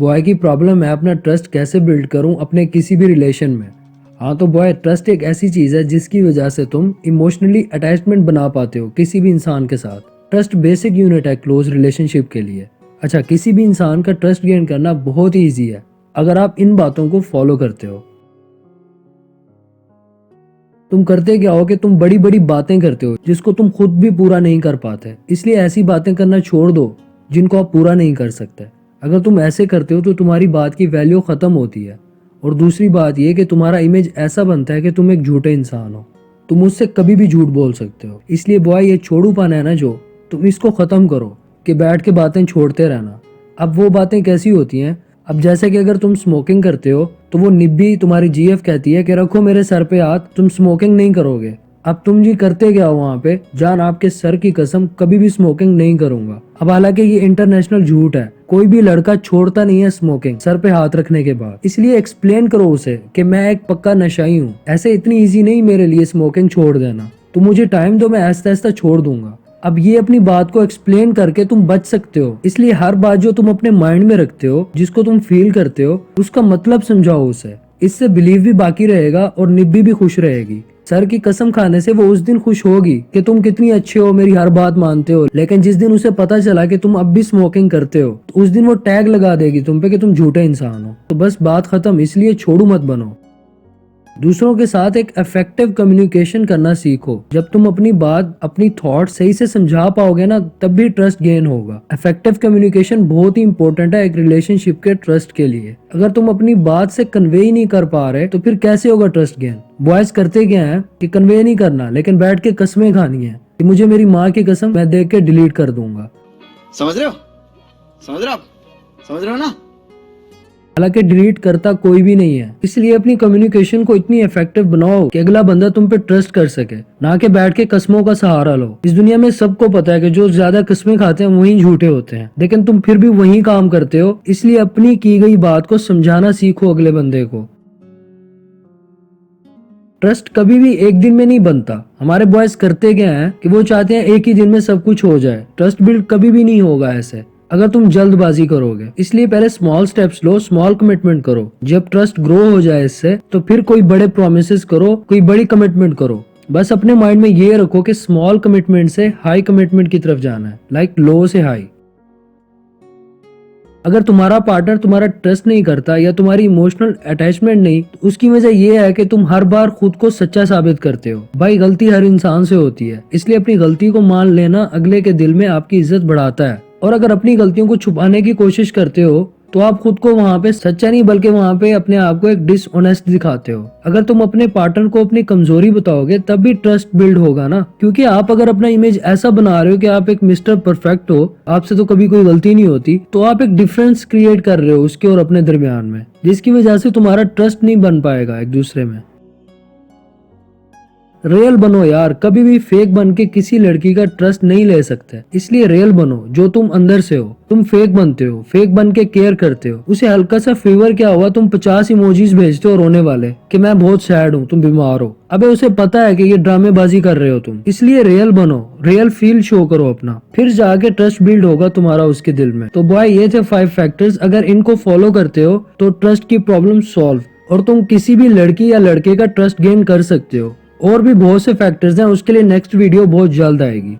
Boy की problem है अपना ट्रस्ट कैसे बिल्ड करूं अपने किसी भी रिलेशन में। हाँ तो बॉय, ट्रस्ट एक ऐसी चीज है जिसकी वजह से तुम इमोशनली अटैचमेंट बना पाते हो किसी भी इंसान के साथ। ट्रस्ट बेसिक यूनिट है क्लोज रिलेशनशिप के लिए। अच्छा, किसी भी इंसान का ट्रस्ट गेन करना बहुत ही ईजी है अगर आप इन बातों को फॉलो करते हो। तुम करते क्या हो कि तुम बड़ी बड़ी बातें करते हो जिसको तुम खुद भी पूरा नहीं कर पाते, इसलिए ऐसी बातें करना छोड़ दो जिनको आप पूरा नहीं कर सकते। अगर तुम ऐसे करते हो तो तुम्हारी बात की वैल्यू खत्म होती है। और दूसरी बात यह कि तुम्हारा इमेज ऐसा बनता है कि तुम एक झूठे इंसान हो, तुम उससे कभी भी झूठ बोल सकते हो। इसलिए बॉय, ये छोड़ूपन है ना जो, तुम इसको खत्म करो कि बैठ के बातें छोड़ते रहना। अब वो बातें कैसी होती हैं? अब जैसे कि अगर तुम स्मोकिंग करते हो तो वो निब्बी तुम्हारी जीएफ कहती है कि रखो मेरे सर पे हाथ, तुम स्मोकिंग नहीं करोगे। अब तुम जी करते क्या हो वहाँ पे? जान आपके सर की कसम कभी भी स्मोकिंग नहीं करूंगा। अब हालांकि ये इंटरनेशनल झूठ है, कोई भी लड़का छोड़ता नहीं है स्मोकिंग सर पे हाथ रखने के बाद। इसलिए एक्सप्लेन करो उसे कि मैं एक पक्का नशाई हूँ, ऐसे इतनी इजी नहीं मेरे लिए स्मोकिंग छोड़ देना, तो मुझे टाइम दो, मैं आहिस्ता आहिस्ता छोड़ दूंगा। अब ये अपनी बात को एक्सप्लेन करके तुम बच सकते हो। इसलिए हर बात जो तुम अपने माइंड में रखते हो, जिसको तुम फील करते हो, उसका मतलब समझाओ उसे। इससे बिलीव भी बाकी रहेगा और निब्बी भी खुश रहेगी। सर की कसम खाने से वो उस दिन खुश होगी कि तुम कितनी अच्छे हो, मेरी हर बात मानते हो। लेकिन जिस दिन उसे पता चला कि तुम अब भी स्मोकिंग करते हो, तो उस दिन वो टैग लगा देगी तुम पे कि तुम झूठे इंसान हो। तो बस बात खत्म। इसलिए छोड़ू मत बनो। दूसरों के साथ एक इफेक्टिव कम्युनिकेशन करना सीखो। जब तुम अपनी बात, अपनी थॉट सही से समझा पाओगे ना, तब भी ट्रस्ट गेन होगा। इफेक्टिव कम्युनिकेशन बहुत ही इंपॉर्टेंट है एक रिलेशनशिप के ट्रस्ट के लिए। अगर तुम अपनी बात से कन्वे ही नहीं कर पा रहे तो फिर कैसे होगा ट्रस्ट गेन? बॉयज करते क्या है कि कन्वे नहीं करना, लेकिन बैठ के कसमें खानी है कि मुझे मेरी माँ की कसम मैं देख के डिलीट कर दूंगा। समझ रहे हो? समझ रहे हो? आप समझ रहे हो ना? हालांकि डिलीट करता कोई भी नहीं है। इसलिए अपनी कम्युनिकेशन को इतनी इफेक्टिव बनाओ कि अगला बंदा तुम पे ट्रस्ट कर सके, ना कि बैठ के कस्मों का सहारा लो। इस दुनिया में सबको पता है कि जो ज्यादा कस्में खाते हैं वही झूठे होते हैं, लेकिन तुम फिर भी वही काम करते हो। इसलिए अपनी की गई बात को समझाना सीखो अगले बंदे को। ट्रस्ट कभी भी एक दिन में नहीं बनता। हमारे बॉयज करते क्या है कि वो चाहते हैं एक ही दिन में सब कुछ हो जाए। ट्रस्ट बिल्ड कभी भी नहीं होगा ऐसे अगर तुम जल्दबाजी करोगे। इसलिए पहले स्मॉल स्टेप्स लो, स्मॉल कमिटमेंट करो। जब ट्रस्ट ग्रो हो जाए इससे, तो फिर कोई बड़े प्रोमिसेस करो, कोई बड़ी कमिटमेंट करो। बस अपने माइंड में ये रखो कि स्मॉल कमिटमेंट से हाई कमिटमेंट की तरफ जाना है, लाइक लो से हाई। अगर तुम्हारा पार्टनर तुम्हारा ट्रस्ट नहीं करता या तुम्हारी इमोशनल अटैचमेंट नहीं, तो उसकी वजह ये है कि तुम हर बार खुद को सच्चा साबित करते हो। भाई, गलती हर इंसान से होती है, इसलिए अपनी गलती को मान लेना अगले के दिल में आपकी इज्जत बढ़ाता है। और अगर अपनी गलतियों को छुपाने की कोशिश करते हो तो आप खुद को वहाँ पे सच्चा नहीं बल्कि वहाँ पे अपने आप को एक डिसऑनेस्ट दिखाते हो। अगर तुम अपने पार्टनर को अपनी कमजोरी बताओगे तब भी ट्रस्ट बिल्ड होगा ना, क्योंकि आप अगर अपना इमेज ऐसा बना रहे हो कि आप एक मिस्टर परफेक्ट हो, आपसे तो कभी कोई गलती नहीं होती, तो आप एक डिफरेंस क्रिएट कर रहे हो उसके और अपने दरमियान में, जिसकी वजह से तुम्हारा ट्रस्ट नहीं बन पाएगा एक दूसरे में। रियल बनो यार, कभी भी फेक बन के किसी लड़की का ट्रस्ट नहीं ले सकते। इसलिए रियल बनो जो तुम अंदर से हो। तुम फेक बनते हो, फेक बन के केयर करते हो, उसे हल्का सा फेवर क्या हुआ, तुम 50 इमोजीज भेजते हो रोने वाले कि मैं बहुत सैड हूँ, तुम बीमार हो। अबे उसे पता है कि ये ड्रामेबाजी कर रहे हो तुम। इसलिए रियल बनो, रियल फील शो करो अपना, फिर जाके ट्रस्ट बिल्ड होगा तुम्हारा उसके दिल में। तो बॉय, ये थे 5 फैक्टर्स। अगर इनको फॉलो करते हो तो ट्रस्ट की प्रॉब्लम सॉल्व, और तुम किसी भी लड़की या लड़के का ट्रस्ट गेन कर सकते हो। और भी बहुत से फैक्टर्स हैं, उसके लिए नेक्स्ट वीडियो बहुत जल्द आएगी।